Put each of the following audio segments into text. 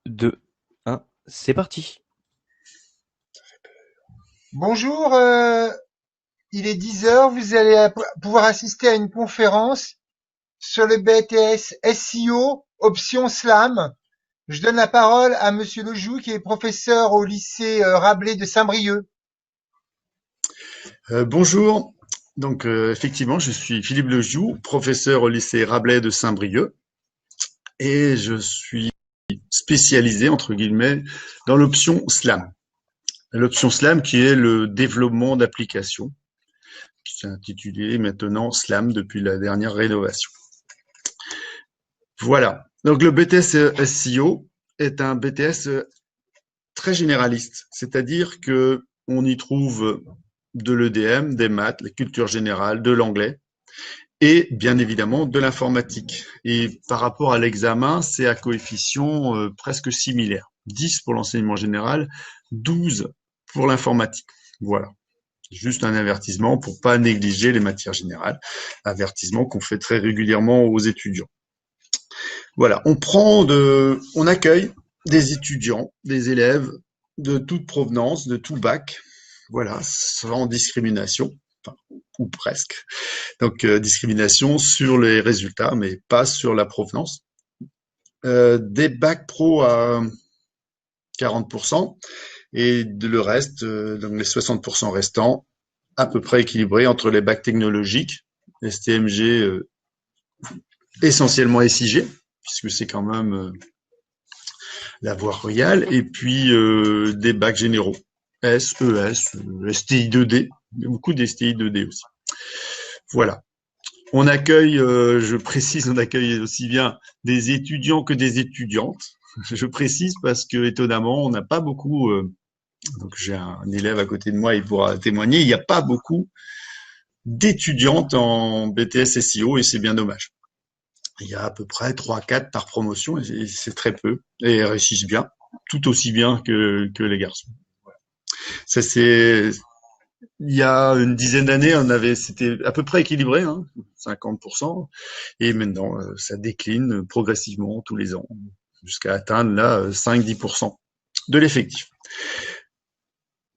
2, 1, c'est parti. Bonjour, il est 10 heures. Vous allez pouvoir assister à une conférence sur le BTS SEO option SLAM. Je donne la parole à Monsieur Lejoux, qui est professeur au lycée Rabelais de Saint-Brieuc. Bonjour. Donc, effectivement, je suis Philippe Lejoux, professeur au lycée Rabelais de Saint-Brieuc, et je suis spécialisé, entre guillemets, dans l'option SLAM. L'option SLAM qui est le développement d'applications, qui s'est intitulé maintenant SLAM depuis la dernière rénovation. Voilà. Donc, le BTS SEO est un BTS très généraliste, c'est-à-dire que on y trouve de l'EDM, des maths, la culture générale, de l'anglais, et bien évidemment de l'informatique. Et par rapport à l'examen, c'est à coefficient presque similaire. 10 pour l'enseignement général, 12 pour l'informatique. Voilà. Juste un avertissement pour pas négliger les matières générales. Avertissement qu'on fait très régulièrement aux étudiants. Voilà. On accueille des étudiants, des élèves de toute provenance, de tout bac. Voilà. Sans discrimination. Enfin, ou presque. Donc, discrimination sur les résultats, mais pas sur la provenance. Des bacs pro à 40% et le reste, donc les 60% restants, à peu près équilibrés entre les bacs technologiques, STMG, essentiellement SIG, puisque c'est quand même la voie royale, et puis des bacs généraux, S, ES, STI 2D, il y a beaucoup d'STI 2D aussi. Voilà. On accueille, je précise, on accueille aussi bien des étudiants que des étudiantes. Je précise parce que étonnamment, on n'a pas beaucoup. Donc j'ai un élève à côté de moi, il pourra témoigner. Il n'y a pas beaucoup d'étudiantes en BTS SEO et c'est bien dommage. Il y a à peu près 3-4 par promotion et c'est très peu et elles réussissent bien, tout aussi bien que les garçons. Ça c'est il y a une dizaine d'années, c'était à peu près équilibré, hein, 50%. Et maintenant, ça décline progressivement tous les ans, jusqu'à atteindre là 5-10% de l'effectif.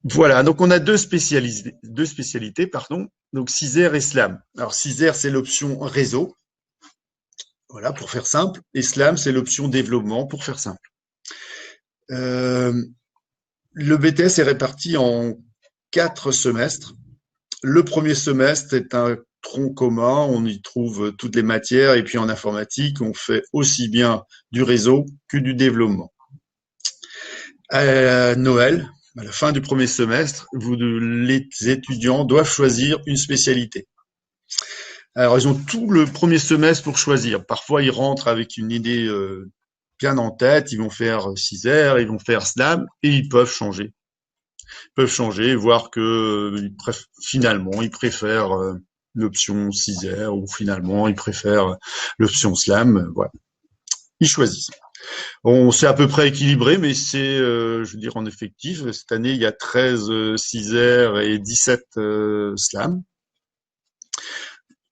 Voilà, donc on a deux spécialités, pardon. Donc CISER et SLAM. Alors CISER, c'est l'option réseau, voilà, pour faire simple, et SLAM, c'est l'option développement, pour faire simple. Le BTS est réparti en 4 semestres. Le premier semestre est un tronc commun, on y trouve toutes les matières, et puis en informatique, on fait aussi bien du réseau que du développement. À Noël, à la fin du premier semestre, les étudiants doivent choisir une spécialité. Alors, ils ont tout le premier semestre pour choisir. Parfois, ils rentrent avec une idée bien en tête, ils vont faire CISER, ils vont faire SLAM, et ils peuvent changer. Voir que finalement, ils préfèrent l'option CISER, ou finalement, ils préfèrent l'option SLAM. Voilà. Ils choisissent. C'est à peu près équilibré, mais c'est, je veux dire, en effectif. Cette année, il y a 13 CISER et 17 SLAM.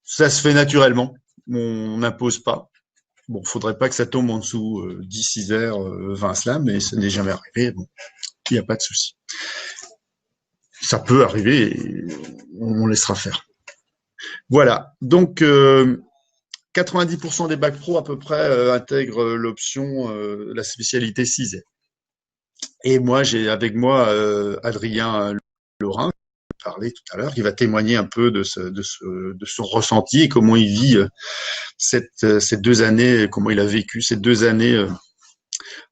Ça se fait naturellement. On n'impose pas. Bon, faudrait pas que ça tombe en dessous 10 CISER, 20 SLAM, mais ça n'est jamais arrivé. Bon, il n'y a pas de souci. Ça peut arriver et on laissera faire. Voilà. Donc, 90% des bacs pro à peu près intègrent l'option, la spécialité CISER. Et moi, j'ai avec moi Adrien Laurin, qui parlait tout à l'heure, qui va témoigner un peu de son ressenti et comment il vit ces 2 années, comment il a vécu ces 2 années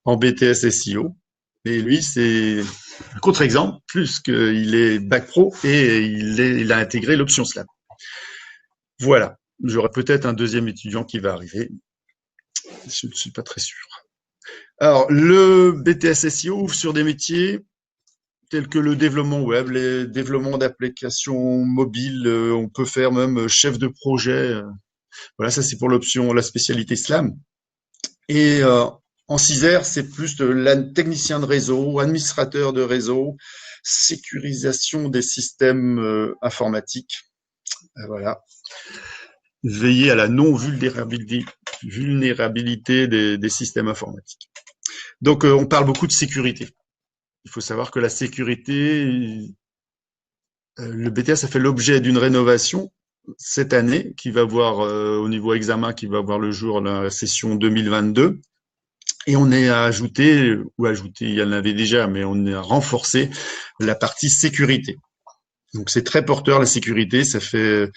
en BTS SEO. Et lui, c'est un contre-exemple, plus qu'il est bac pro et il a intégré l'option SLAM. Voilà. J'aurai peut-être un deuxième étudiant qui va arriver. Je ne suis pas très sûr. Alors, le BTS SEO ouvre sur des métiers tels que le développement web, les développements d'applications mobiles. On peut faire même chef de projet. Voilà, ça c'est pour l'option, la spécialité SLAM. Et en CISER, c'est plus de technicien de réseau, administrateur de réseau, sécurisation des systèmes informatiques. Voilà. Veiller à la non-vulnérabilité des systèmes informatiques. Donc, on parle beaucoup de sécurité. Il faut savoir que la sécurité, le BTS a fait l'objet d'une rénovation cette année qui va voir au niveau examen qui va voir le jour la session 2022. Et on est ajouté, il y en avait déjà, mais on a renforcé la partie sécurité. Donc c'est très porteur la sécurité, ça fait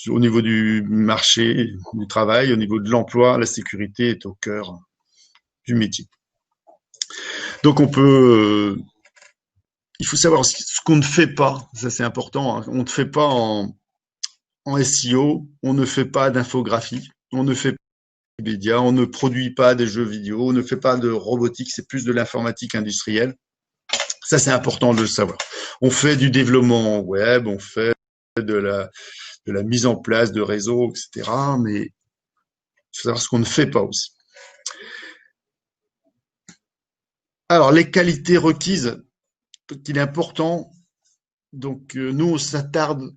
au niveau du marché du travail, au niveau de l'emploi, la sécurité est au cœur du métier. Donc on peut, il faut savoir ce qu'on ne fait pas, ça c'est important, hein. On ne fait pas en SEO, on ne fait pas d'infographie, on ne fait pas de médias, on ne produit pas des jeux vidéo, on ne fait pas de robotique, c'est plus de l'informatique industrielle. Ça c'est important de le savoir. On fait du développement web, on fait de la mise en place de réseaux, etc. Mais il faut savoir ce qu'on ne fait pas aussi. Alors, les qualités requises, qu'il est important. Donc, nous, on s'attarde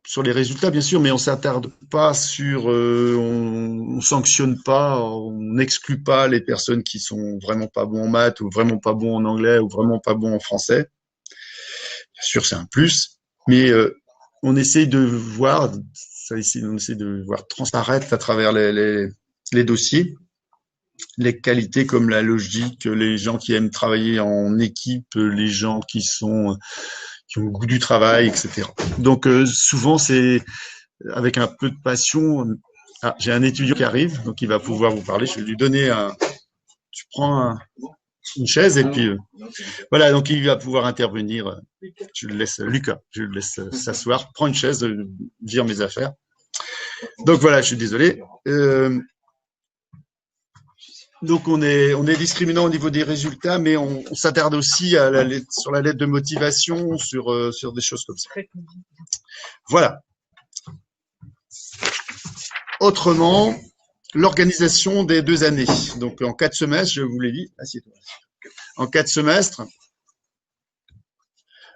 sur les résultats, bien sûr, mais on s'attarde pas sur, on sanctionne pas, on n'exclut pas les personnes qui sont vraiment pas bons en maths ou vraiment pas bons en anglais ou vraiment pas bons en français. Bien sûr, c'est un plus, mais on essaye de voir, on essaie de voir transparaître à travers les dossiers les qualités comme la logique, les gens qui aiment travailler en équipe, les gens qui ont le goût du travail, etc. Donc souvent c'est avec un peu de passion. Ah, j'ai un étudiant qui arrive, donc il va pouvoir vous parler. Je vais lui donner tu prends une chaise et puis voilà, donc il va pouvoir intervenir. Je le laisse, Lucas, je le laisse s'asseoir, prends une chaise, vire mes affaires. Donc voilà, je suis désolé. Donc on est discriminant au niveau des résultats, mais on s'attarde aussi sur la lettre de motivation, sur des choses comme ça. Voilà. Autrement, l'organisation des 2 années. Donc en 4 semestres, je vous l'ai dit, assieds-toi. En 4 semestres,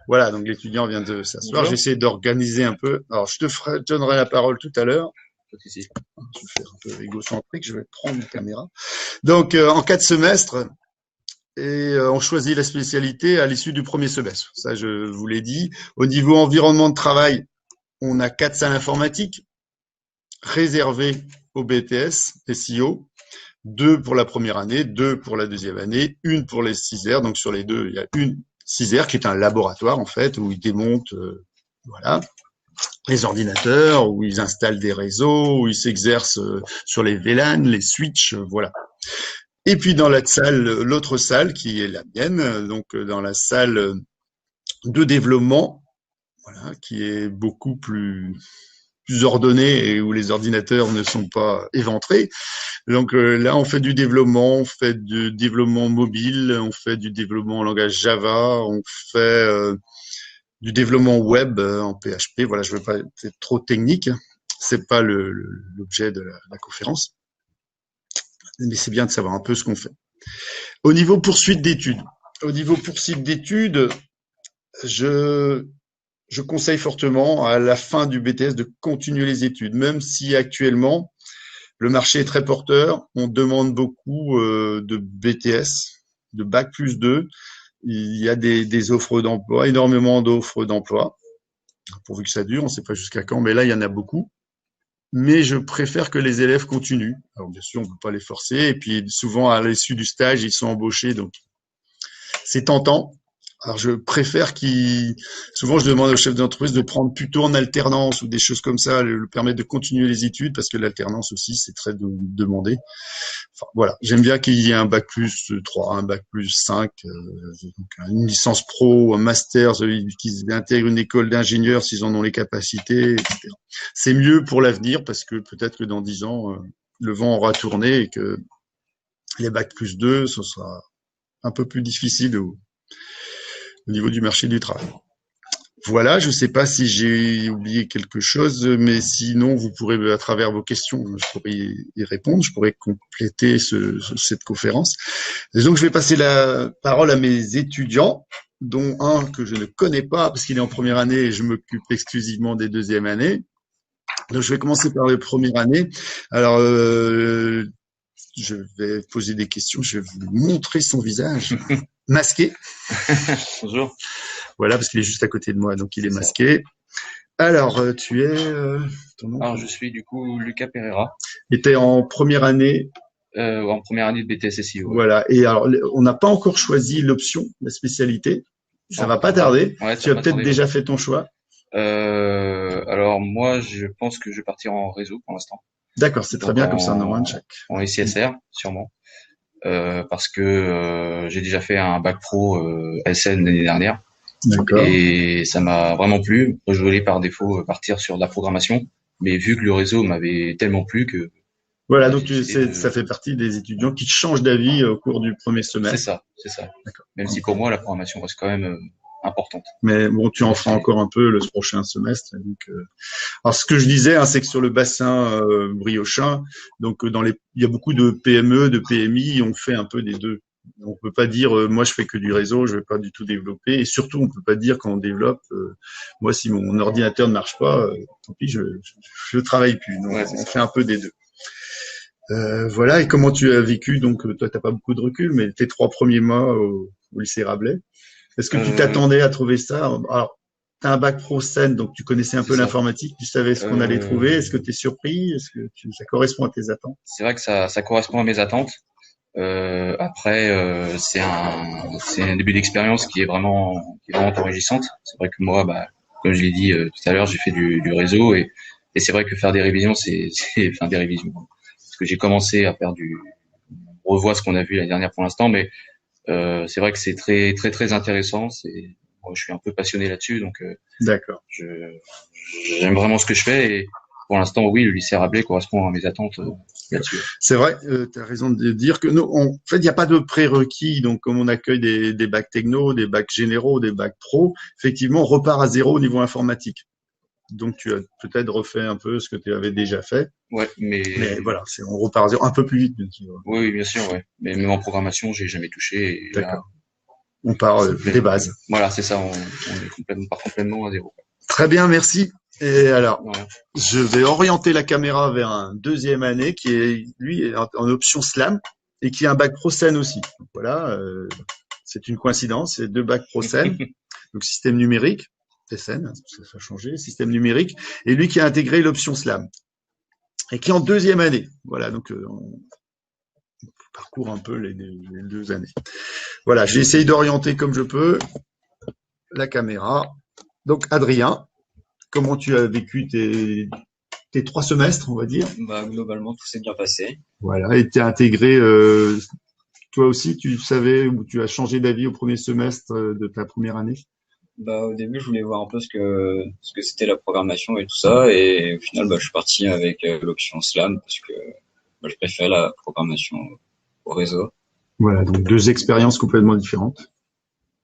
voilà, donc l'étudiant vient de s'asseoir. J'essaie d'organiser un peu. Alors je te donnerai la parole tout à l'heure. Je vais faire un peu égocentrique, je vais prendre ma caméra. Donc, en 4 semestres, et on choisit la spécialité à l'issue du premier semestre. Ça, je vous l'ai dit. Au niveau environnement de travail, on a 4 salles informatiques réservées au BTS, SEO, 2 pour la première année, 2 pour la deuxième année, 1 pour les 6R. Donc, sur les 2, il y a une 6R qui est un laboratoire, en fait, où ils démontent, voilà, les ordinateurs, où ils installent des réseaux, où ils s'exercent sur les VLAN, les switches, voilà. Et puis dans l'autre salle qui est la mienne, donc dans la salle de développement, voilà, qui est beaucoup plus ordonnée et où les ordinateurs ne sont pas éventrés. Donc là, on fait du développement, on fait du développement mobile, on fait du développement en langage Java, on fait du développement web en PHP. Voilà, je ne veux pas être trop technique, c'est pas l'objet de la conférence, mais c'est bien de savoir un peu ce qu'on fait. Au niveau poursuite d'études, je conseille fortement à la fin du BTS de continuer les études, même si actuellement le marché est très porteur. On demande beaucoup de BTS, de Bac+2. Il y a des offres d'emploi, énormément d'offres d'emploi, pourvu que ça dure. On ne sait pas jusqu'à quand, mais là, il y en a beaucoup. Mais je préfère que les élèves continuent. Alors, bien sûr, on ne peut pas les forcer. Et puis, souvent, à l'issue du stage, ils sont embauchés. Donc, c'est tentant. Alors, je préfère souvent, je demande au chef d'entreprise de prendre plutôt en alternance ou des choses comme ça, le permettre de continuer les études parce que l'alternance aussi, c'est très demandé. Enfin, voilà. J'aime bien qu'il y ait un Bac+3, un Bac+5, donc une licence pro, un master, qu'ils intègrent une école d'ingénieurs s'ils en ont les capacités, etc. C'est mieux pour l'avenir parce que peut-être que dans 10 ans, le vent aura tourné et que les Bac+2, ce sera un peu plus difficile au niveau du marché du travail. Voilà, je ne sais pas si j'ai oublié quelque chose, mais sinon, vous pourrez, à travers vos questions, je pourrais y répondre, je pourrais compléter cette conférence. Et donc, je vais passer la parole à mes étudiants, dont un que je ne connais pas, parce qu'il est en première année et je m'occupe exclusivement des deuxièmes années. Donc, je vais commencer par les premières années. Alors, je vais poser des questions, je vais vous montrer son visage masqué. Bonjour. Voilà, parce qu'il est juste à côté de moi, donc il est C'est ça. masqué. Alors, tu es ton nom? Alors, je suis du coup Lucas Pereira, Et t'es en première année, en première année de BTS SEO. Ouais. voilà. Et alors, on n'a pas encore choisi l'option, la spécialité. Ça va pas tarder. Ouais, Tu as peut-être déjà fait ton choix. Alors moi, je pense que je vais partir en réseau pour l'instant. D'accord, c'est très bien, comme ça on aura un check. En SCSR, sûrement. Parce que j'ai déjà fait un bac pro SN l'année dernière. D'accord. Et ça m'a vraiment plu. Je voulais par défaut partir sur de la programmation, mais vu que le réseau m'avait tellement plu que voilà, donc ça fait partie des étudiants qui changent d'avis au cours du premier semestre. C'est ça. D'accord. Même si pour moi la programmation reste quand même importante. Mais bon, tu en feras encore un peu le prochain semestre. Donc, alors ce que je disais, hein, c'est que sur le bassin briochin, donc il y a beaucoup de PME, de PMI, on fait un peu des deux. On peut pas dire moi je fais que du réseau, je vais pas du tout développer, et surtout on peut pas dire quand on développe moi si mon ordinateur ne marche pas, tant pis, je travaille plus. Donc on fait un peu des deux. Voilà. Et comment tu as vécu? Donc toi t'as pas beaucoup de recul, mais tes 3 premiers mois au lycée Rabelais, est-ce que tu t'attendais à trouver ça? Alors t'as un bac pro scène, donc tu connaissais un peu l'informatique, tu savais ce qu'on allait trouver. Est-ce que t'es surpris? Est-ce que ça correspond à tes attentes? C'est vrai que ça correspond à mes attentes. Après, c'est un début d'expérience qui est vraiment enrichissante. C'est vrai que moi, comme je l'ai dit tout à l'heure, j'ai fait du réseau et c'est vrai que faire des révisions, c'est enfin des révisions. Parce que j'ai commencé à faire on revoit ce qu'on a vu la dernière pour l'instant, mais c'est vrai que c'est très très très intéressant. Moi, je suis un peu passionné là-dessus, donc d'accord. J'aime vraiment ce que je fais et pour l'instant, oui, le lycée Rabelais correspond à mes attentes là-dessus. C'est vrai, tu as raison de dire que nous, en fait, il n'y a pas de prérequis. Donc, comme on accueille des bacs techno, des bacs généraux, des bacs pro, effectivement, on repart à zéro au niveau informatique. Donc, tu as peut-être refait un peu ce que tu avais déjà fait. Ouais, mais voilà, on repart à zéro, un peu plus vite, bien sûr. Oui, bien sûr, ouais. Mais même en programmation, j'ai jamais touché. D'accord. On part des bases. Voilà, c'est ça. On part complètement à zéro. Très bien, merci. Et alors, je vais orienter la caméra vers un deuxième année qui est, lui, en option slam et qui a un bac pro scène aussi. Donc, voilà, c'est une coïncidence, c'est 2 bacs pro scène. Donc, système numérique, SN, ça a changé, système numérique. Et lui qui a intégré l'option slam et qui est en deuxième année. Voilà, donc on parcourt un peu les 2 années. Voilà, j'ai essayé d'orienter comme je peux la caméra. Donc, Adrien, comment tu as vécu tes 3 semestres, on va dire? Globalement, tout s'est bien passé. Voilà, et tu as intégré, toi aussi, tu savais ou tu as changé d'avis au premier semestre de ta première année? Au début, je voulais voir un peu ce que c'était la programmation et tout ça, et au final, je suis parti avec l'option Slam parce que je préfère la programmation au réseau. Voilà, donc 2 expériences complètement différentes.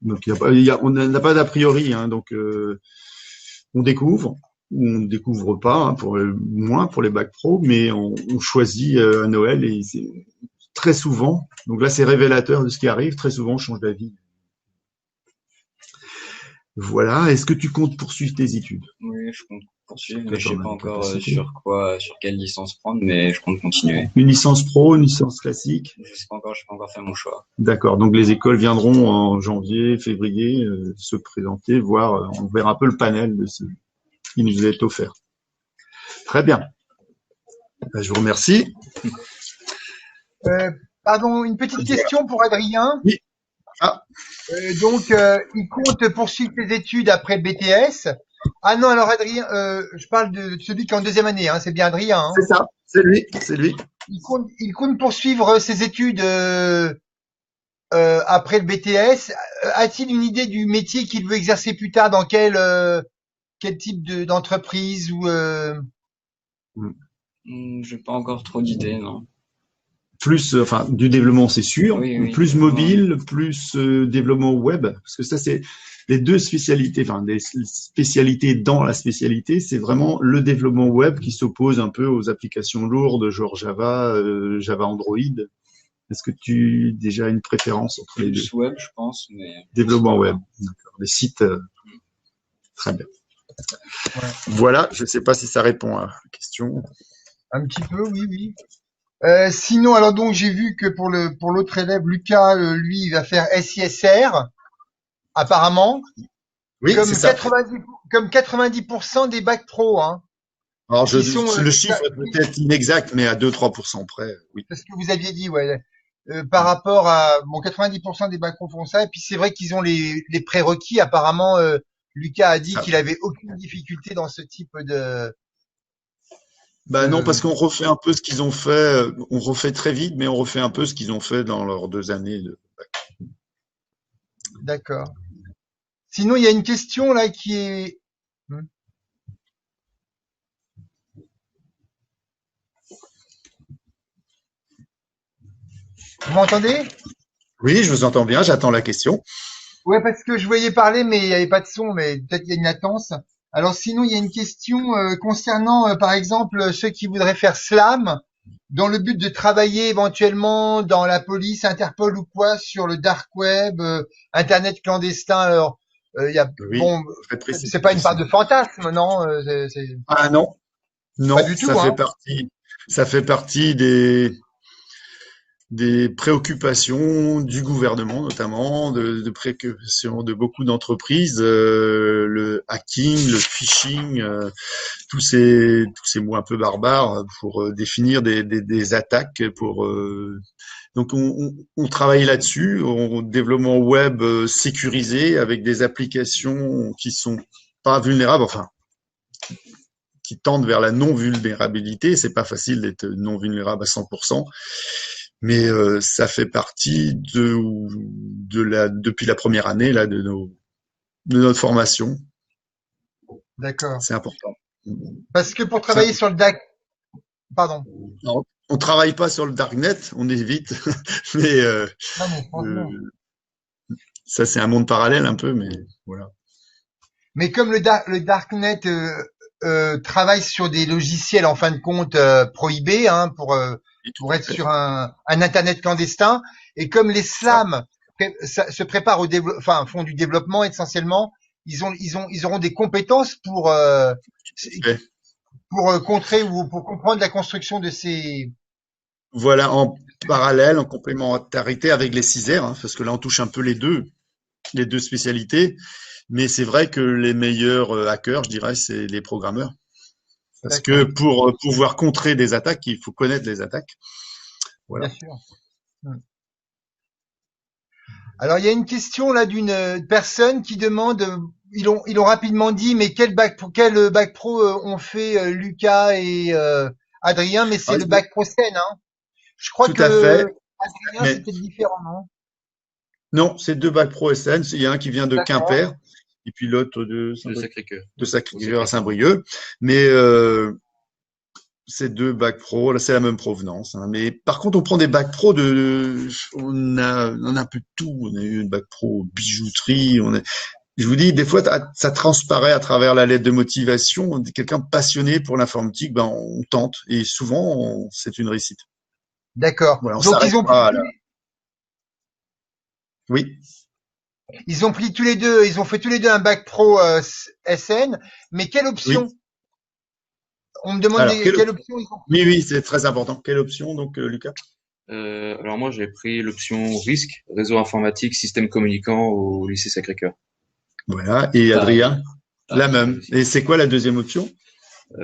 Donc on n'a pas d'a priori, hein, donc on découvre ou on ne découvre pas, hein, moins pour les bacs pro, mais on choisit à Noël et c'est très souvent, donc là c'est révélateur de ce qui arrive, très souvent on change d'avis. Voilà, est-ce que tu comptes poursuivre tes études? Oui, je compte poursuivre, mais je sais pas encore sur quelle licence prendre, mais je compte continuer. Une licence pro, une licence classique? Je sais pas encore, je n'ai pas encore fait mon choix. D'accord, donc les écoles viendront en janvier, février se présenter, voir, on verra un peu le panel de ce qui nous est offert. Très bien. Je vous remercie. Pardon, une petite question pour Adrien. Oui. Donc, il compte poursuivre ses études après le BTS. Ah non, alors Adrien, je parle de celui qui est en deuxième année, hein, c'est bien Adrien. Hein. C'est ça, c'est lui. Il compte poursuivre ses études après le BTS. A-t-il une idée du métier qu'il veut exercer plus tard, dans quel type d'entreprise ou J'ai pas encore trop d'idées, non. Plus, du développement, c'est sûr. Oui, plus mobile, plus développement web, parce que ça, c'est les 2 spécialités, des spécialités dans la spécialité, c'est vraiment le développement web qui s'oppose un peu aux applications lourdes, genre Java, Java Android. Est-ce que tu as déjà une préférence entre les 2? Plus web, je pense, mais développement web, d'accord. Les sites, très bien. Ouais. Voilà, je ne sais pas si ça répond à la question. Un petit peu, oui. Sinon, alors donc j'ai vu que pour l'autre élève, Lucas, lui, il va faire SISR, apparemment, Oui, c'est comme ça. 90% des bacs pro, hein, Alors, qui sont le chiffre est peut-être inexact, mais à 2-3% près, oui. c'est ce que vous aviez dit, ouais. Par rapport à bon 90% des bacs pro font ça, et puis c'est vrai qu'ils ont les prérequis. Apparemment, Lucas a dit Ah. qu'il avait aucune difficulté dans ce type Bah non, parce de qu'on refait un peu ce qu'ils ont fait, on refait très vite, mais on refait un peu ce qu'ils ont fait dans leurs 2 années. d'accord. Sinon, il y a une question là qui est. Hmm. Vous m'entendez? Oui, je vous entends bien, j'attends la question. Ouais, parce que je voyais parler, mais il n'y avait pas de son, mais peut-être il y a une latence. Alors sinon, il y a une question concernant, par exemple, ceux qui voudraient faire slam dans le but de travailler éventuellement dans la police, Interpol ou quoi, sur le dark web, Internet clandestin. Alors, il y a, Oui, bon, très précis. c'est pas une part de fantasme, non? Ah non, Pas non, du tout, hein? ça fait partie des préoccupations du gouvernement, notamment, de préoccupations de beaucoup d'entreprises, le hacking, le phishing, tous ces mots un peu barbares pour définir des attaques. Donc, on travaille là-dessus, au développement web sécurisé avec des applications qui sont pas vulnérables, enfin, qui tendent vers la non-vulnérabilité. C'est pas facile d'être non-vulnérable à 100%. Mais ça fait partie depuis la première année là de notre formation. D'accord. C'est important. Parce que pour C'est travailler important. sur le DAC, pardon. Alors, on travaille pas sur le darknet, on évite, mais Non, mais franchement. euh, ça c'est un monde parallèle un peu, mais voilà. Mais comme le darknet travaille sur des logiciels en fin de compte prohibés, hein, Et tout pour à être fait. sur un internet clandestin, et comme les Ça, slams se préparent enfin font du développement essentiellement, ils auront des compétences fait. pour contrer ou pour comprendre la construction de ces. Voilà, en parallèle, en complémentarité avec les 6 R, hein, parce que là on touche un peu les deux spécialités. Mais c'est vrai que les meilleurs hackers, je dirais, c'est les programmeurs. Parce que D'accord, pour pouvoir contrer des attaques, il faut connaître les attaques. bien Voilà. sûr. Hmm. Alors, il y a une question là d'une personne qui demande, ils ont rapidement dit, mais quel bac pro ont fait Lucas et Adrien, mais c'est Ah, le bac pro Seine, hein. Je crois tout à que fait. Adrien, Mais c'est peut-être différent, non? non, c'est 2 bacs pro SN. Il y a un qui vient de D'accord, Quimper et puis l'autre De Sacré-Cœur. de Au Sacré-Cœur à Sacré-Cœur. Saint-Brieuc. Mais c'est 2 bacs pro, là c'est la même provenance, hein. Mais par contre, on prend des bacs pro on a un peu de tout. On a eu une bac pro bijouterie. Je vous dis, des fois, ça transparaît à travers la lettre de motivation. On est quelqu'un passionné pour l'informatique, ben on tente et souvent c'est une réussite. d'accord. Voilà, on Donc s'arrête pas là. Oui. ils ont pris tous les deux, ils ont fait tous les deux un bac pro SN, mais quelle Oui. option? On me demande Alors, quelle option ils ont oui, pris. oui, c'est très important. Quelle option, donc, Lucas? Alors moi, j'ai pris l'option risque, réseau informatique, système communicant au lycée Sacré-Cœur. Voilà. Et Pareil, Adrien? La pareil. même. Aussi. Et c'est quoi la deuxième option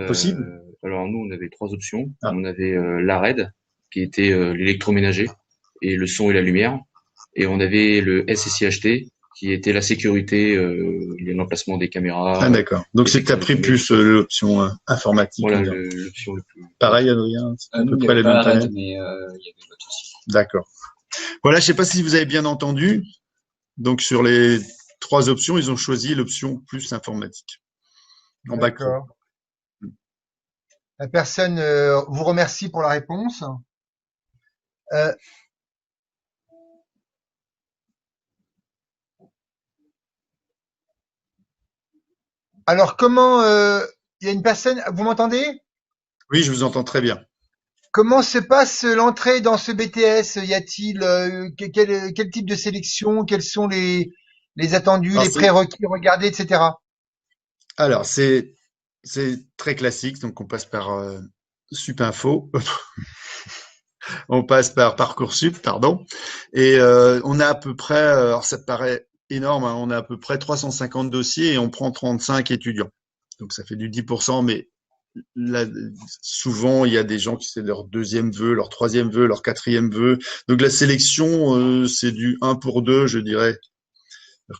possible? Alors nous, on avait trois options. Ah, On avait l'ARED, qui était l'électroménager et le son et la lumière. Et on avait le SSIHT, qui était la sécurité, l'emplacement des ah, caméras, d'accord. Donc, les c'est que tu as sections pris d'automate. plus l'option informatique, on Voilà dirait. l'option le plus. Pareil, Adrien, c'est à Nous, peu il n'y près avait les pas mêmes la RAID, planètes. mais il y avait l'autre aussi. D'accord. Voilà, je sais pas si vous avez bien entendu. Donc, sur les 3 options, ils ont choisi l'option plus informatique en bac pro. D'accord. La personne vous remercie pour la réponse. Euh, alors comment il y a une personne, vous m'entendez? Oui, je vous entends très bien. Comment se passe l'entrée dans ce BTS? Y a-t-il quel type de sélection? Quels sont les attendus, Alors, les prérequis regardés, etc. alors, c'est très classique. Donc, on passe par Supinfo. On passe par Parcoursup, pardon. Et on a à peu près, alors ça te paraît énorme, hein, on a à peu près 350 dossiers et on prend 35 étudiants. Donc ça fait du 10%, mais là, souvent il y a des gens qui c'est leur deuxième vœu, leur troisième vœu, leur quatrième vœu. Donc la sélection, c'est du 1 pour 2, je dirais.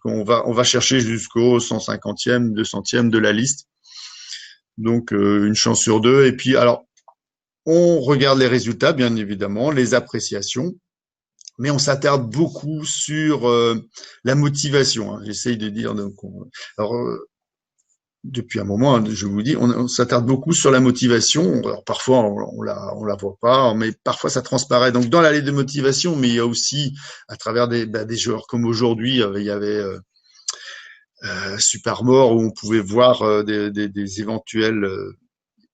On va chercher jusqu'au 150e, 200e de la liste. Donc une chance sur deux. Et puis alors, on regarde les résultats, bien évidemment, les appréciations, mais on s'attarde beaucoup sur la motivation, hein. J'essaye de dire. Alors, depuis un moment, hein, je vous dis, on s'attarde beaucoup sur la motivation. Alors, parfois, on la voit pas, mais parfois ça transparaît. Donc, dans la lettre de motivation, mais il y a aussi, à travers des joueurs comme aujourd'hui, il y avait Supermort où on pouvait voir des éventuels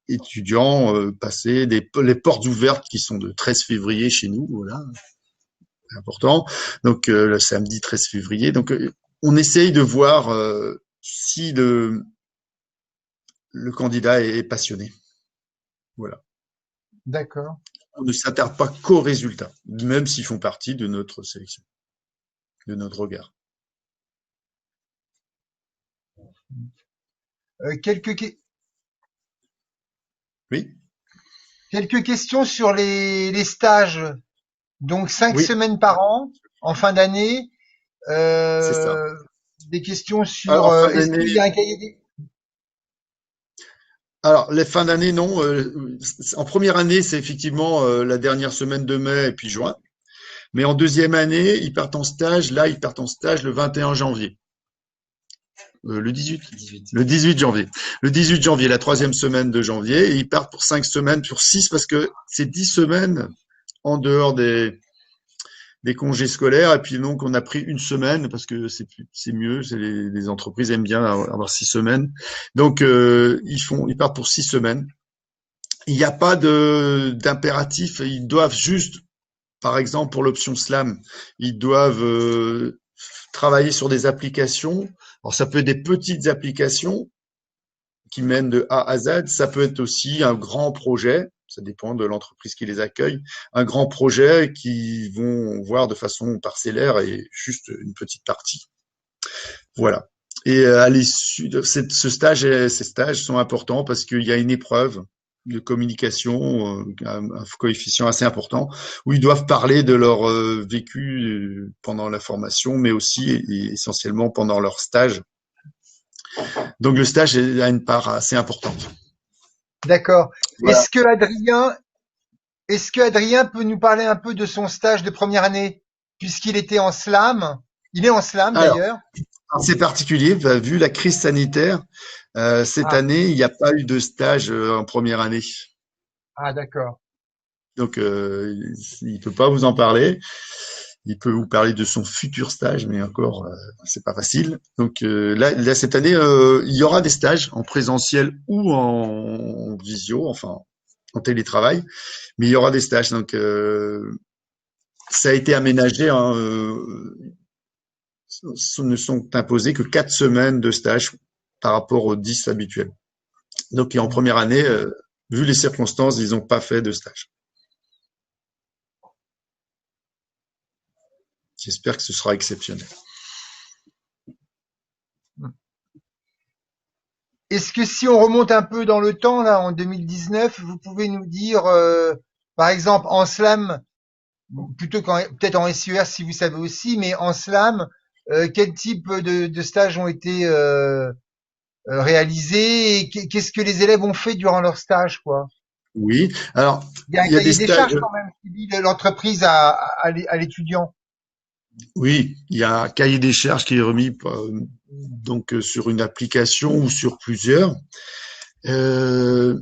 étudiants passer les portes ouvertes qui sont de 13 février chez nous, voilà, c'est important. Donc le samedi 13 février. Donc on essaye de voir si le candidat est passionné. Voilà. D'accord. On ne s'attarde pas qu'aux résultats, même s'ils font partie de notre sélection, de notre regard. Oui. Quelques questions sur les stages. Donc 5 Oui, semaines par an en fin d'année. c'est ça. Des questions sur Alors, fin est-ce qu'il y d'année, a un cahier des... alors les fins d'année, non. En première année, c'est effectivement la dernière semaine de mai et puis juin. Mais en deuxième année, ils partent en stage. Là, ils partent en stage le 21 janvier. Le 18. 18. Le 18 janvier. Le 18 janvier, la troisième semaine de janvier. Et ils partent pour 5 semaines, pour 6, parce que c'est 10 semaines en dehors des congés scolaires. Et puis donc, on a pris une semaine parce que c'est mieux. Les entreprises aiment bien avoir 6 semaines. Donc, ils partent pour 6 semaines. Il n'y a pas d'impératif. Ils doivent juste, par exemple, pour l'option SLAM, ils doivent travailler sur des applications. Alors, ça peut être des petites applications qui mènent de A à Z. Ça peut être aussi un grand projet. Ça dépend de l'entreprise qui les accueille. Un grand projet qui vont voir de façon parcellaire et juste une petite partie. Voilà. Et à l'issue de ces stages sont importants parce qu'il y a une épreuve de communication, un coefficient assez important, où ils doivent parler de leur vécu pendant la formation, mais aussi et essentiellement pendant leur stage. Donc le stage a une part assez importante. D'accord. Voilà. Est-ce que Adrien peut nous parler un peu de son stage de première année, puisqu'il était en slam? Il est en slam Alors, d'ailleurs. c'est particulier, vu la crise sanitaire, cette Ah, année, il n'y a pas eu de stage en première année. ah d'accord. Donc, il peut pas vous en parler. Il peut vous parler de son futur stage, mais encore, c'est pas facile. Donc là, cette année, il y aura des stages en présentiel ou en visio, enfin en télétravail, mais il y aura des stages. Donc ça a été aménagé, hein, ne sont imposés que 4 semaines de stage par rapport aux 10 habituels. Donc en première année, vu les circonstances, ils n'ont pas fait de stage. J'espère que ce sera exceptionnel. Est-ce que si on remonte un peu dans le temps, là, en 2019, vous pouvez nous dire, par exemple, en slam, plutôt peut-être en SUR si vous savez aussi, mais en slam, quel type de stages ont été réalisés et qu'est-ce que les élèves ont fait durant leur stage, quoi? Oui, alors Il y a un il y a des cahier des stages. charges quand même qui lie l'entreprise à l'étudiant. Oui, il y a un cahier des charges qui est remis donc sur une application ou sur plusieurs. Euh,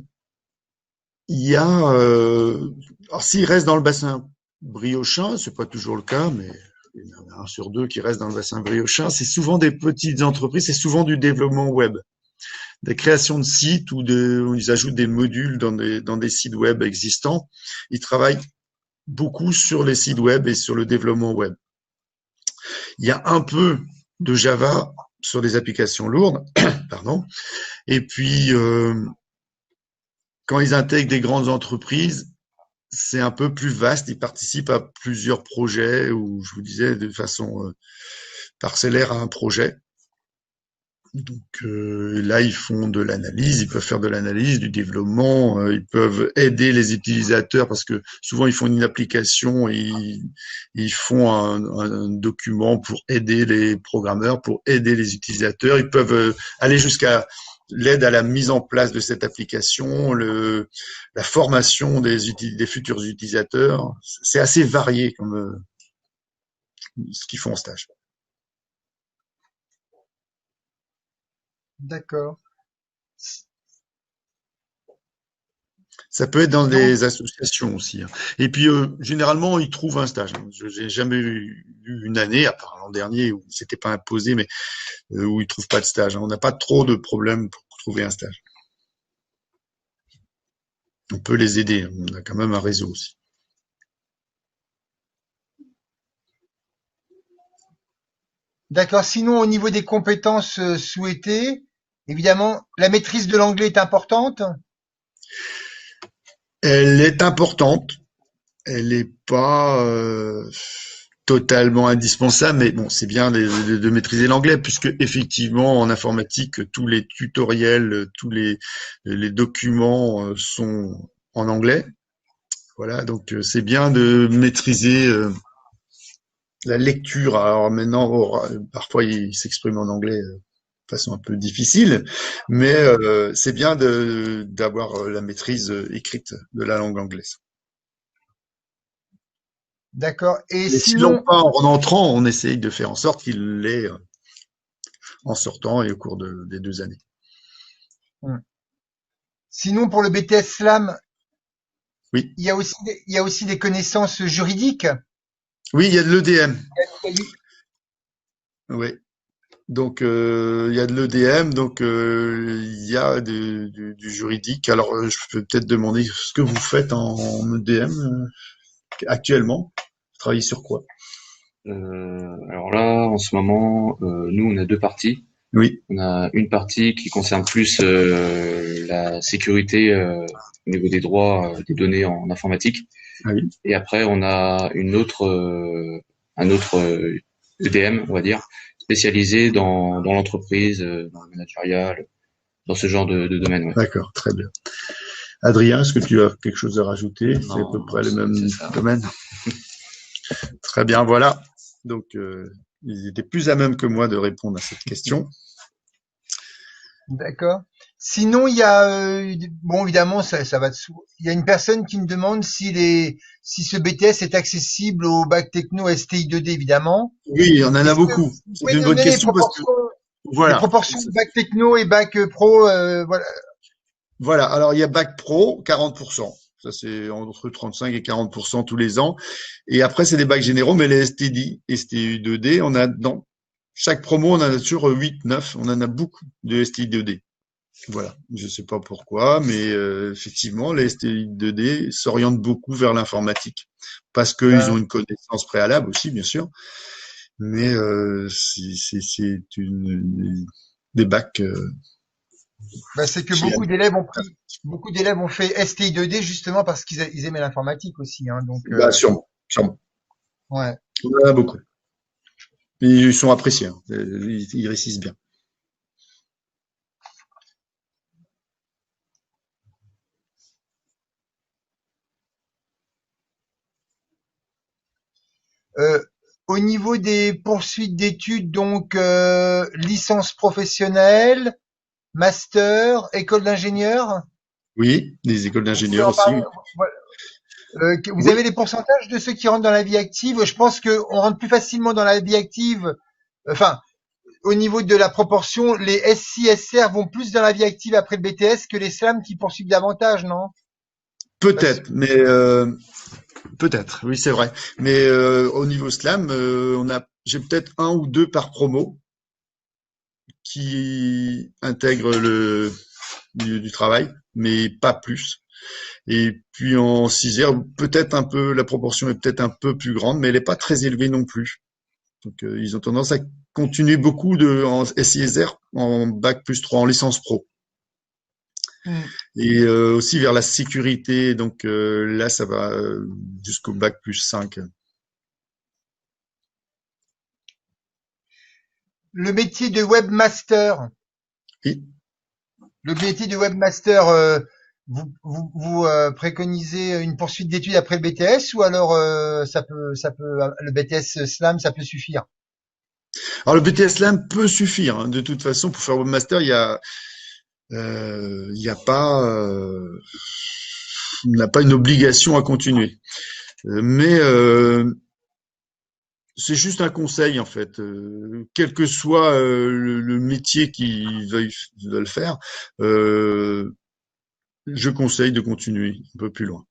il y a, alors s'il reste dans le bassin briochin, c'est pas toujours le cas, mais il y en a un sur deux qui reste dans le bassin briochin. C'est souvent des petites entreprises, c'est souvent du développement web, des créations de sites où ils ajoutent des modules dans des sites web existants. Ils travaillent beaucoup sur les sites web et sur le développement web. Il y a un peu de Java sur des applications lourdes, pardon. Et puis, quand ils intègrent des grandes entreprises, c'est un peu plus vaste. Ils participent à plusieurs projets ou je vous disais de façon parcellaire à un projet. Donc là, ils font de l'analyse, ils peuvent faire de l'analyse, du développement, ils peuvent aider les utilisateurs parce que souvent ils font une application et ils font un document pour aider les programmeurs, pour aider les utilisateurs. Ils peuvent aller jusqu'à l'aide à la mise en place de cette application, la formation des futurs utilisateurs. C'est assez varié comme ce qu'ils font en stage. D'accord. Ça peut être dans Donc, des associations aussi, hein. Et puis, généralement, ils trouvent un stage. Je n'ai jamais eu une année, à part l'an dernier, où c'était pas imposé, mais où ils trouvent pas de stage, hein. On n'a pas trop de problèmes pour trouver un stage. On peut les aider, hein. On a quand même un réseau aussi. d'accord. Sinon, au niveau des compétences souhaitées, évidemment, la maîtrise de l'anglais est importante. Elle est importante. Elle n'est pas totalement indispensable, mais bon, c'est bien de maîtriser l'anglais, puisque effectivement, en informatique, tous les tutoriels, tous les documents sont en anglais. Voilà, donc c'est bien de maîtriser la lecture. Alors maintenant, parfois, il s'exprime en anglais de façon un peu difficile, mais c'est bien d'avoir la maîtrise écrite de la langue anglaise. D'accord. Et Et s'ils l'ont sinon, pas en entrant, on essaye de faire en sorte qu'ils l'aient en sortant et au cours des 2 années. sinon pour le BTS Slam, Oui, il y a aussi des connaissances juridiques. oui, il y a de l'EDM. Il y a du- Oui. Donc il y a de l'EDM, donc il y a du juridique. Alors je peux peut-être demander ce que vous faites en EDM actuellement. Vous travaillez sur quoi? Alors là, en ce moment, nous, on a deux parties. Oui, On a une partie qui concerne plus la sécurité au niveau des droits des données en informatique. ah oui, Et après, on a un autre EDM, on va dire, spécialisé dans l'entreprise, dans le managérial, dans ce genre de domaine. Ouais. d'accord, très bien. Adrien, est-ce que tu as quelque chose à rajouter? C'est à peu Non, près le même c'est ça. domaine. Très bien, voilà. Donc ils étaient plus à même que moi de répondre à cette question. D'accord. Sinon, il y a bon évidemment ça va dessous. Il y a une personne qui me demande si ce BTS est accessible au bac techno STI2D évidemment. Oui, on en a Est-ce que beaucoup. vous C'est pouvez une nous bonne donner question parce que les voilà. proportions de bac techno et bac pro voilà. Voilà. Alors il y a Bac Pro, 40%. Ça c'est entre 35 et 40% tous les ans. Et après c'est des bacs généraux, mais les STD, STU2D, on a dans chaque promo, on en a sur 8, 9. On en a beaucoup de STI2D. Voilà. Je sais pas pourquoi, mais effectivement, les STI2D s'orientent beaucoup vers l'informatique parce qu'ils ont Ben, une connaissance préalable aussi, bien sûr. Mais c'est des bacs c'est que qui beaucoup d'élèves ont fait STI2D justement parce ils aimaient l'informatique aussi hein, donc bah, sûrement, sûrement. ouais. On en a beaucoup. Et ils sont appréciés, hein. Ils réussissent bien. Euh, au niveau des poursuites d'études, donc licence professionnelle, master, école d'ingénieur. Oui, des écoles Vous pouvez d'ingénieurs en aussi. parler. Voilà. Vous Oui, avez les pourcentages de ceux qui rentrent dans la vie active. Je pense qu'on rentre plus facilement dans la vie active. Enfin, au niveau de la proportion, les SI-SR vont plus dans la vie active après le BTS que les SLAM qui poursuivent davantage, non? Parce- peut-être, mais peut-être, oui, c'est vrai. Mais au niveau slam, j'ai peut-être un ou deux par promo qui intègrent le milieu du travail, mais pas plus. Et puis en 6R, peut-être un peu, la proportion est peut-être un peu plus grande, mais elle n'est pas très élevée non plus. Donc ils ont tendance à continuer beaucoup en SISR, en bac plus 3, en licence pro. Hmm. et aussi vers la sécurité. Donc là, ça va jusqu'au bac+5. Le métier de webmaster, Oui. le métier de webmaster, vous préconisez une poursuite d'études après le BTS ou alors le BTS Slam, ça peut suffire? Alors le BTS Slam peut suffire, hein. De toute façon, pour faire webmaster, il y a pas, on n'a pas une obligation à continuer. Mais c'est juste un conseil en fait. Quel que soit le métier qu'ils veulent faire, euh, je conseille de continuer un peu plus loin.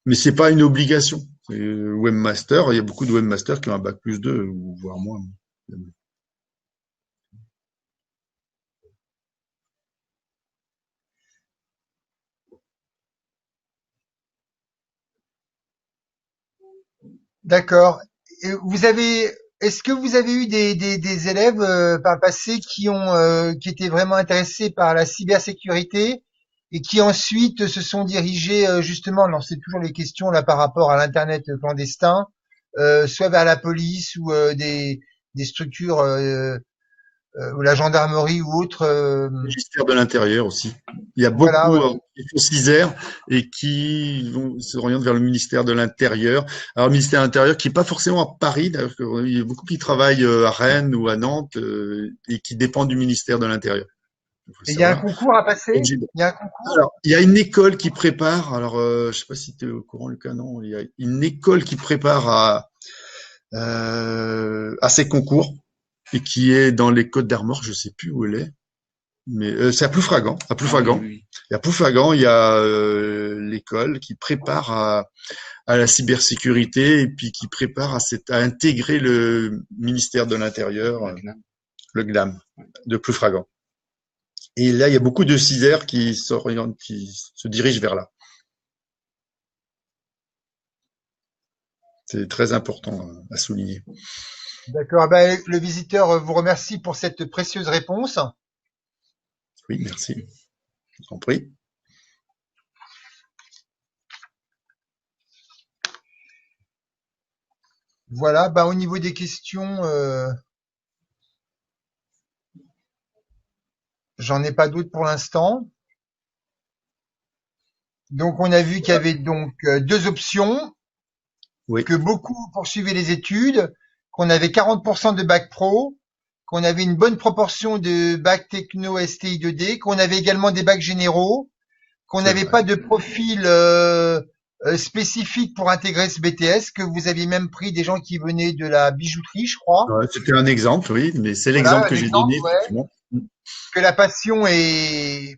Mais c'est pas une obligation. Webmaster, il y a beaucoup de webmasters qui ont un bac+2 ou voire moins. D'accord. Et est-ce que vous avez eu des élèves par le passé qui étaient vraiment intéressés par la cybersécurité et qui ensuite se sont dirigés justement, alors c'est toujours les questions là par rapport à l'internet clandestin, soit vers la police ou des structures ou la gendarmerie ou autre. Ministère de l'Intérieur aussi. Il y a Voilà, beaucoup ouais. qui font CISER et qui s'orientent vers le ministère de l'Intérieur. Alors, le ministère de l'Intérieur qui est pas forcément à Paris, d'ailleurs, il y a beaucoup qui travaillent à Rennes ou à Nantes et qui dépendent du ministère de l'Intérieur. Il faut Et il y a un savoir. concours à passer? Il y a un concours? Alors, il y a une école qui prépare. Alors, je sais pas si tu es au courant, Lucas, non. Il y a une école qui prépare à ces concours et qui est dans les Côtes d'Armor. Je sais plus où elle est. Mais c'est à Ploufragan. À Ploufragan. Oui, oui. Et à Ploufragan, il y a l'école qui prépare à la cybersécurité et puis qui prépare à intégrer le ministère de l'Intérieur, le GNAM de Ploufragan. Et là, il y a beaucoup de CISER qui s'orientent, qui se dirigent vers là. C'est très important à souligner. D'accord. Ah ben, le visiteur vous remercie pour cette précieuse réponse. Oui, merci. Je vous en prie. Voilà. Bah, au niveau des questions, j'en ai pas d'autres pour l'instant. Donc, on a vu qu'il y avait donc deux options, Oui, que beaucoup poursuivaient les études, qu'on avait 40% de bac pro, qu'on avait une bonne proportion de bac techno STI 2D, qu'on avait également des bacs généraux, qu'on c'est n'avait vrai. pas de profil spécifique pour intégrer ce BTS, que vous aviez même pris des gens qui venéient de la bijouterie, je crois. Ouais, c'était un exemple, oui, mais c'est l'exemple Voilà, que un j'ai donné, exemple, ouais. effectivement. Que la passion est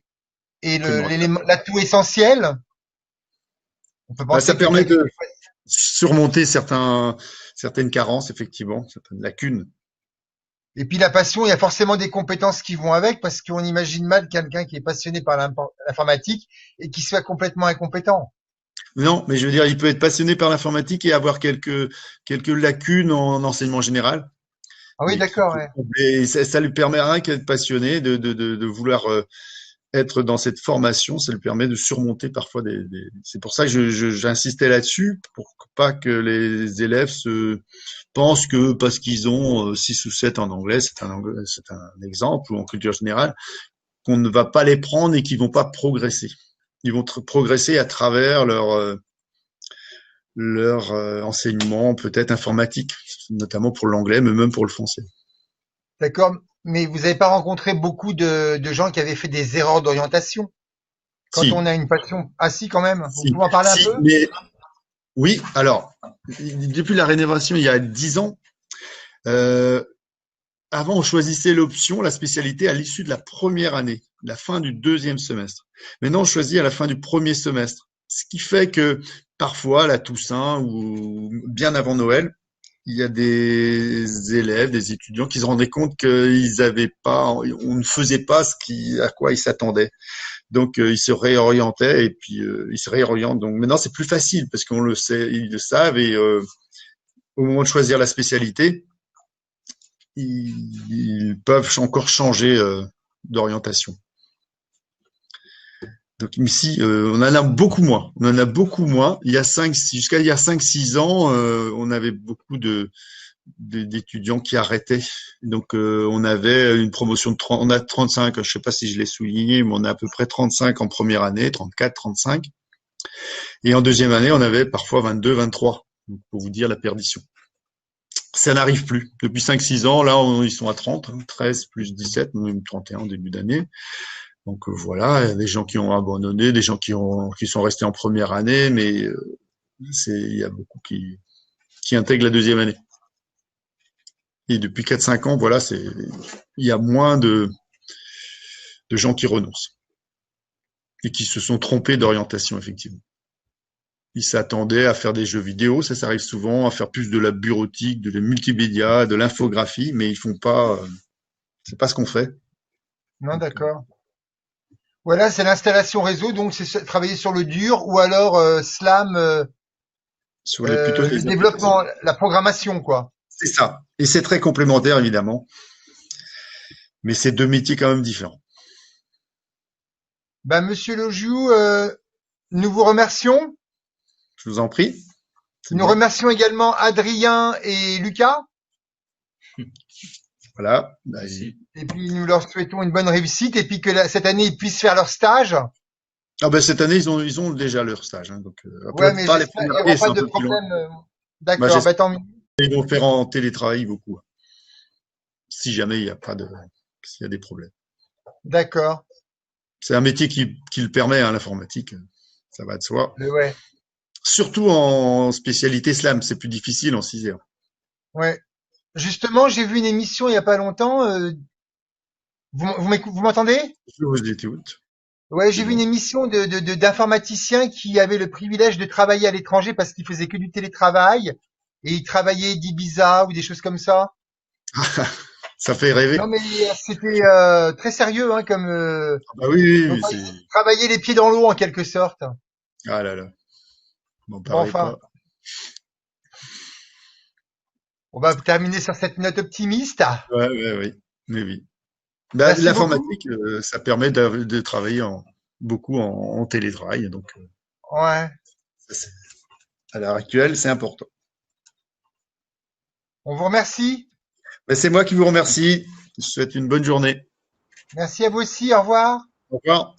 Primordial. l'atout essentiel. On peut Bah, ça penser que permet quelqu'un de surmonter certaines carences, effectivement, certaines lacunes. et puis la passion, il y a forcément des compétences qui vont avec parce qu'on imagine mal quelqu'un qui est passionné par l'informatique et qui soit complètement incompétent. Non, mais je veux dire, il peut être passionné par l'informatique et avoir quelques lacunes en enseignement général, Ah oui, mais qui d'accord, peut ouais. combler. Ça lui permet rien qu'être passionné, de vouloir être dans cette formation. Ça lui permet de surmonter parfois C'est pour ça que j'insistais là-dessus, pour pas que les élèves se pensent que parce qu'ils ont 6 ou 7 en anglais, c'est un exemple, ou en culture générale, qu'on ne va pas les prendre et qu'ils vont pas progresser. Ils vont progresser à travers leur enseignement peut-être informatique, notamment pour l'anglais, mais même pour le français. D'accord. Mais vous n'avez pas rencontré beaucoup de gens qui avaient fait des erreurs d'orientation quand on Si, a une passion. Ah si, quand même. Vous si, pouvez en parler un si, peu? mais oui, alors, depuis la rénovation il y a 10 ans, euh, avant on choisissait l'option, la spécialité à l'issue de la première année, la fin du deuxième semestre. Maintenant on choisit à la fin du premier semestre. Ce qui fait que parfois, la Toussaint ou bien avant Noël, il y a des élèves, des étudiants qui se rendaient compte qu'ils avaient pas, on ne faisait pas à quoi ils s'attendaient. Donc ils se réorientaient et puis ils se réorientent. Donc maintenant c'est plus facile parce qu'on le sait, ils le savent et au moment de choisir la spécialité, ils peuvent encore changer d'orientation. Donc ici, on en a beaucoup moins. On en a beaucoup moins. Jusqu'à il y a 5, 6 ans, on avait beaucoup d'étudiants qui arrêtaient. Donc on avait une promotion de 30, on a 35, je sais pas si je l'ai souligné, mais on a à peu près 35 en première année, 34, 35. Et en deuxième année, on avait parfois 22, 23. Donc, pour vous dire la perdition. Ça n'arrive plus. Depuis 5, 6 ans, là, ils sont à 30, 13 plus 17, même 31 en début d'année. Donc voilà, il y a des gens qui ont abandonné, des gens qui sont restés en première année, mais il y a beaucoup qui intègrent la deuxième année. Et depuis 4, 5 ans, voilà, il y a moins de gens qui renoncent et qui se sont trompés d'orientation, effectivement. Ils s'attendaient à faire des jeux vidéo, ça arrive souvent, à faire plus de la bureautique, de la multimédia, de l'infographie, mais ils font pas, c'est pas ce qu'on fait. Non, d'accord. Voilà, c'est l'installation réseau, donc c'est travailler sur le dur ou alors SLAM, Plutôt le les applications. développement, la programmation, quoi. C'est ça. Et c'est très complémentaire, évidemment. Mais c'est deux métiers quand même différents. Ben, Monsieur Logiou, nous vous remercions. Je vous en prie. C'est Nous bien. remercions également Adrien et Lucas. Voilà. Merci. Et puis nous leur souhaitons une bonne réussite et puis que cette année ils puissent faire leur stage. Ah ben cette année ils ont déjà leur stage. Hein, donc Ouais, mais pas les j'espère qu'il premières n'y années, aura c'est pas un de peu plus long. problème. Bah, D'accord, j'espère bah tant mieux. qu'ils vont faire en télétravail beaucoup. Si jamais il y a pas de, s'il y a des problèmes. D'accord. C'est un métier qui le permet, hein, l'informatique. Ça va de soi. Ouais, Surtout en spécialité slam, c'est plus difficile en 6 heures. ouais. Justement, j'ai vu une émission il y a pas longtemps. Vous m'entendez? Je vous écoute. Ouais, C'est j'ai vu une bon. émission d'informaticiens qui avaient le privilège de travailler à l'étranger parce qu'ils faisaient que du télétravail et ils travaillaient d'Ibiza ou des choses comme ça. Ça fait Non, rêver. mais c'était très sérieux, hein, comme Bah oui, oui, donc oui, c'est. travailler les pieds dans l'eau en quelque sorte. Ah là là. M'en Bon, parlez enfin, pas. on va terminer sur cette note optimiste. Ouais, ouais, oui. Mais oui. Bah, Merci beaucoup. l'informatique, ça permet de travailler beaucoup en télétravail. Donc, Ouais. ça, à l'heure actuelle, c'est important. On vous remercie. Ben, c'est moi qui vous remercie. Je vous souhaite une bonne journée. Merci à vous aussi. Au revoir. Au revoir.